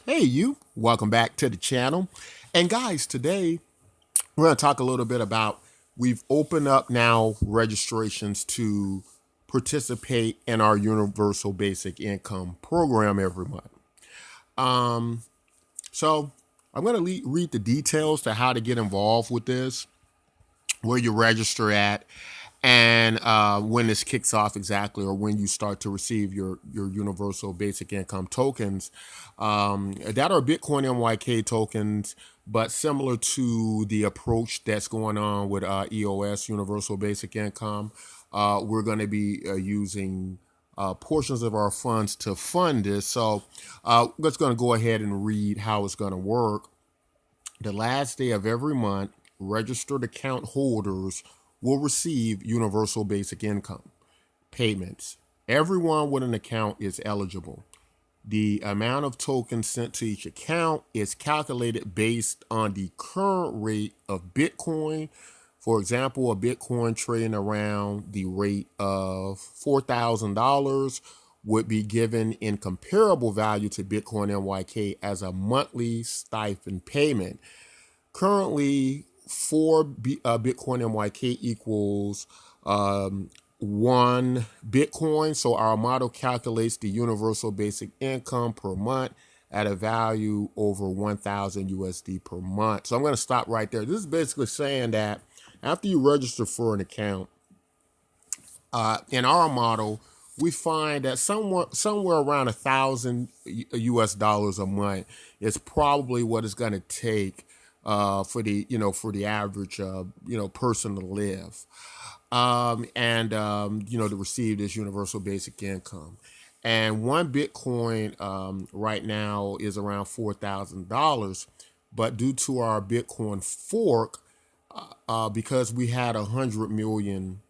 Hey, you. Welcome back to the channel. And guys, today we're going to talk a little bit about we've opened up now registrations to participate in our Universal Basic Income program every month. Um, so I'm going to read the details to how to get involved with this, where you register at, and when this kicks off exactly, or when you start to receive your universal basic income tokens that are Bitcoin MYK tokens, but similar to the approach that's going on with EOS, Universal Basic Income. We're going to be using portions of our funds to fund this. So I'm just going to go ahead and read how it's going to work. The last day of every month, registered account holders will receive universal basic income payments. Everyone with an account is eligible. The amount of tokens sent to each account is calculated based on the current rate of Bitcoin. For example, a Bitcoin trading around the rate of $4,000 would be given in comparable value to Bitcoin NYK as a monthly stipend payment. Currently, Bitcoin MYK equals one Bitcoin. So our model calculates the universal basic income per month at a value over 1,000 USD per month. So I'm going to stop right there. This is basically saying that after you register for an account, in our model, we find that somewhere around 1,000 US dollars a month is probably what it's going to take for the average person to live, and to receive this universal basic income. And one Bitcoin right now is around $4,000, but due to our Bitcoin fork, because we had 100 million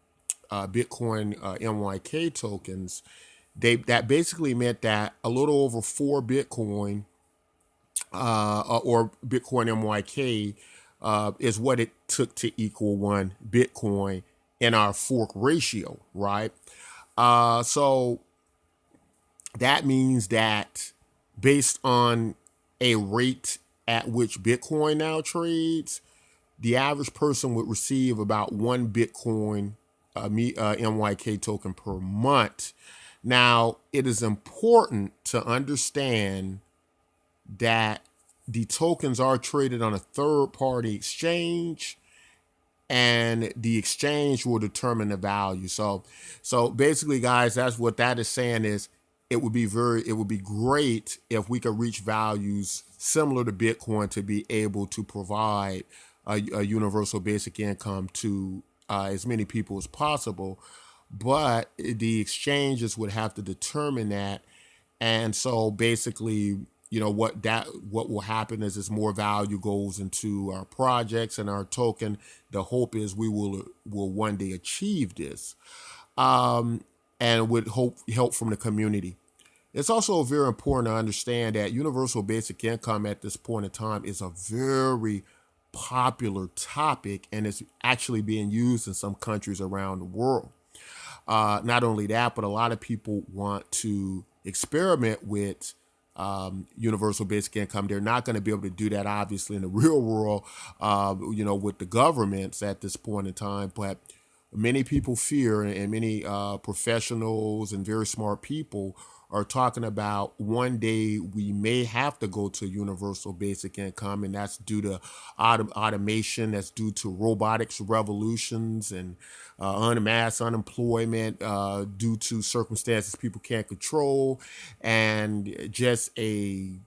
Bitcoin MYK tokens, that basically meant that a little over 4 Bitcoin or Bitcoin MYK is what it took to equal one Bitcoin in our fork ratio, right? So that means that based on a rate at which Bitcoin now trades, the average person would receive about one Bitcoin MYK token per month. Now, it is important to understand that the tokens are traded on a third party exchange, and the exchange will determine the value. So basically, guys, that's what that is saying is it would be great if we could reach values similar to Bitcoin to be able to provide a universal basic income to as many people as possible. But the exchanges would have to determine that, and so basically, what will happen is as more value goes into our projects and our token, the hope is we will one day achieve this, and with help from the community. It's also very important to understand that universal basic income at this point in time is a very popular topic, and it's actually being used in some countries around the world. Not only that, but a lot of people want to experiment with universal basic income. They're not going to be able to do that, obviously, in the real world, with the governments at this point in time. But many people fear, and many professionals and very smart people are talking about one day we may have to go to universal basic income, and that's due to automation, that's due to robotics revolutions, and mass unemployment due to circumstances people can't control, and just a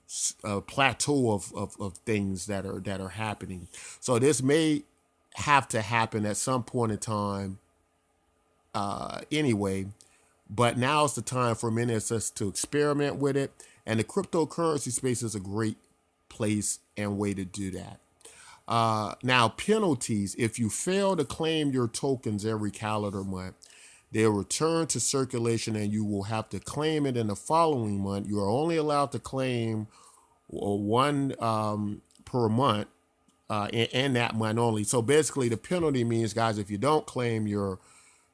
plateau of things that are happening. So this may have to happen at some point in time anyway. But now's the time for many of us to experiment with it. And the cryptocurrency space is a great place and way to do that. Now, penalties. If you fail to claim your tokens every calendar month, they'll return to circulation and you will have to claim it in the following month. You are only allowed to claim one per month in that month only. So basically, the penalty means, guys, if you don't claim your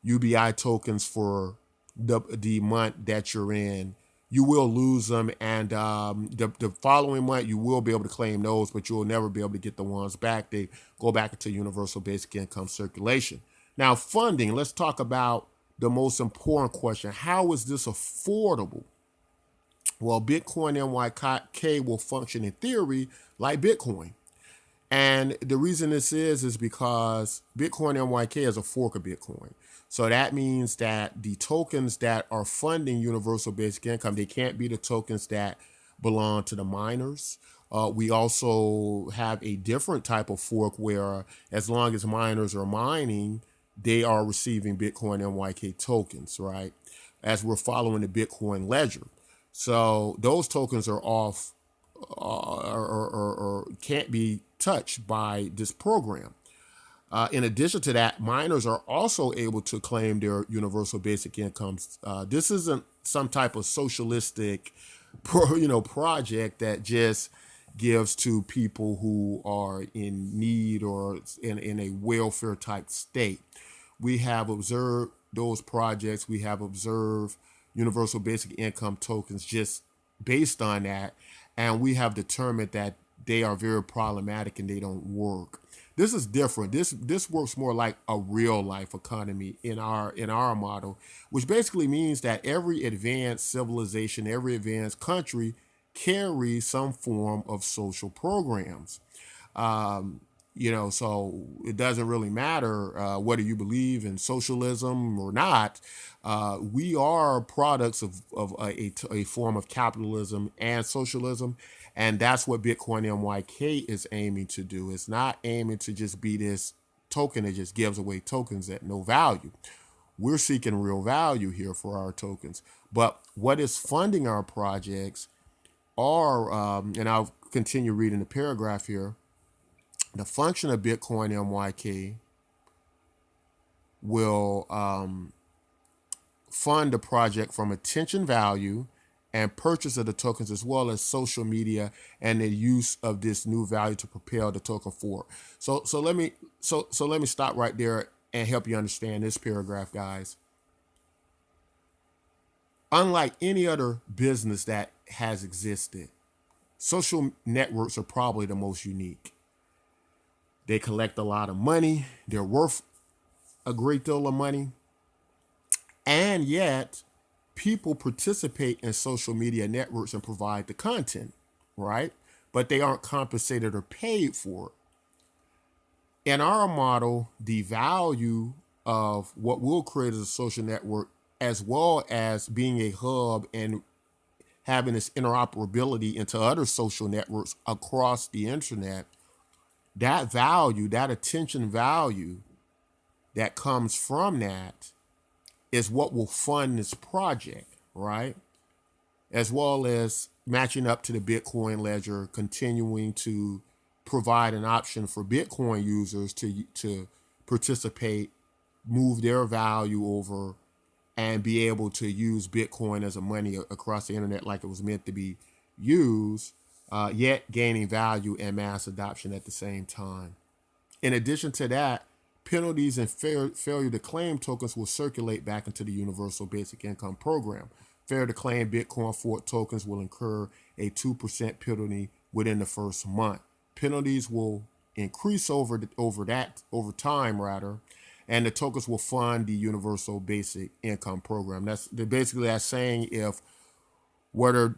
UBI tokens for the month that you're in, you will lose them, and the following month you will be able to claim those, but you will never be able to get the ones back. They go back into universal basic income circulation. Now, funding. Let's talk about the most important question: how is this affordable? Well, Bitcoin NYK will function in theory like Bitcoin. And the reason this is because Bitcoin NYK is a fork of Bitcoin. So that means that the tokens that are funding universal basic income, they can't be the tokens that belong to the miners. We also have a different type of fork where, as long as miners are mining, they are receiving Bitcoin NYK tokens, right? As we're following the Bitcoin ledger. So those tokens are off or can't be touched by this program. In addition to that, miners are also able to claim their universal basic incomes. This isn't some type of socialistic, project that just gives to people who are in need or in a welfare type state. We have observed those projects. We have observed universal basic income tokens just based on that, and we have determined that they are very problematic and they don't work. This is different. This works more like a real life economy in our model, which basically means that every advanced civilization, every advanced country carries some form of social programs. Um, so it doesn't really matter whether you believe in socialism or not. We are products of a form of capitalism and socialism, and that's what Bitcoin NYK is aiming to do. It's not aiming to just be this token that just gives away tokens at no value. We're seeking real value here for our tokens. But what is funding our projects are, and I'll continue reading the paragraph here, the function of Bitcoin NYK will fund the project from attention value and purchase of the tokens, as well as social media and the use of this new value to propel the token forward. So let me stop right there and help you understand this paragraph, guys. Unlike any other business that has existed, social networks are probably the most unique. They collect a lot of money. They're worth a great deal of money. And yet, people participate in social media networks and provide the content, right? But they aren't compensated or paid for it. In our model, the value of what we'll create as a social network, as well as being a hub and having this interoperability into other social networks across the internet, that value, that attention value that comes from that is what will fund this project, right? As well as matching up to the Bitcoin ledger, continuing to provide an option for Bitcoin users to participate, move their value over, and be able to use Bitcoin as a money across the internet like it was meant to be used, yet gaining value and mass adoption at the same time. In addition to that, penalties and failure to claim tokens will circulate back into the Universal Basic Income Program. Failure to claim Bitcoin Fork tokens will incur a 2% penalty within the first month. Penalties will increase over time rather, and the tokens will fund the Universal Basic Income Program. That's saying if whether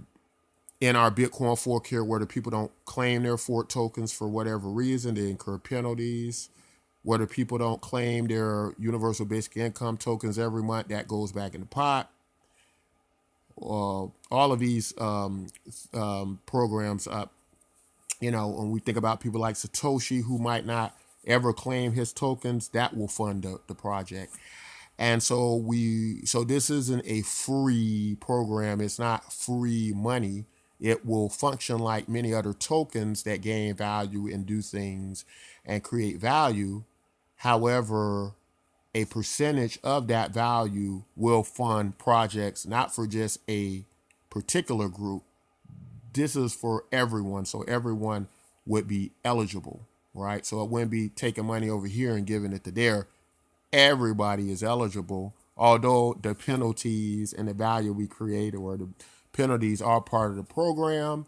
in our Bitcoin fork here, whether people don't claim their fork tokens for whatever reason, they incur penalties. Whether people don't claim their universal basic income tokens every month, that goes back in the pot. All of these programs, when we think about people like Satoshi, who might not ever claim his tokens, that will fund the project. And so this isn't a free program. It's not free money. It will function like many other tokens that gain value and do things and create value. However, a percentage of that value will fund projects, not for just a particular group. This is for everyone, so everyone would be eligible, right? So it wouldn't be taking money over here and giving it to there. Everybody is eligible, although the penalties and the value we create, or penalties are part of the program.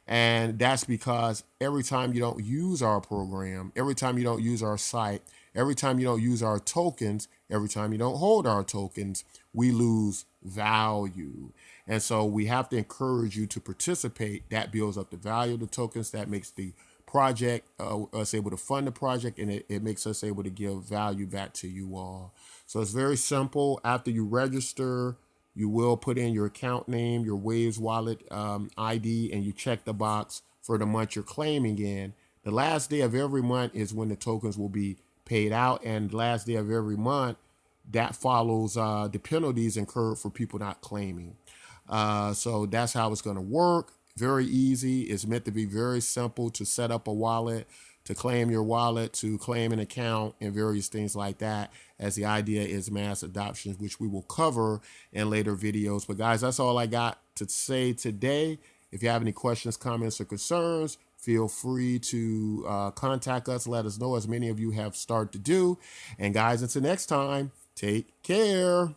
And that's because every time you don't use our program, every time you don't use our site, every time you don't use our tokens, every time you don't hold our tokens, we lose value. And so we have to encourage you to participate. That builds up the value of the tokens. That makes the project, us able to fund the project, and it makes us able to give value back to you all. So it's very simple. After you register, you will put in your account name, your Waves wallet ID, and you check the box for the month you're claiming in. The last day of every month is when the tokens will be paid out, and the last day of every month, that follows the penalties incurred for people not claiming. So that's how it's going to work. Very easy. It's meant to be very simple to set up a wallet, to claim your wallet, to claim an account, and various things like that, as the idea is mass adoption, which we will cover in later videos. But guys, that's all I got to say today. If you have any questions, comments, or concerns, feel free to contact us. Let us know, as many of you have started to do. And guys, until next time, take care.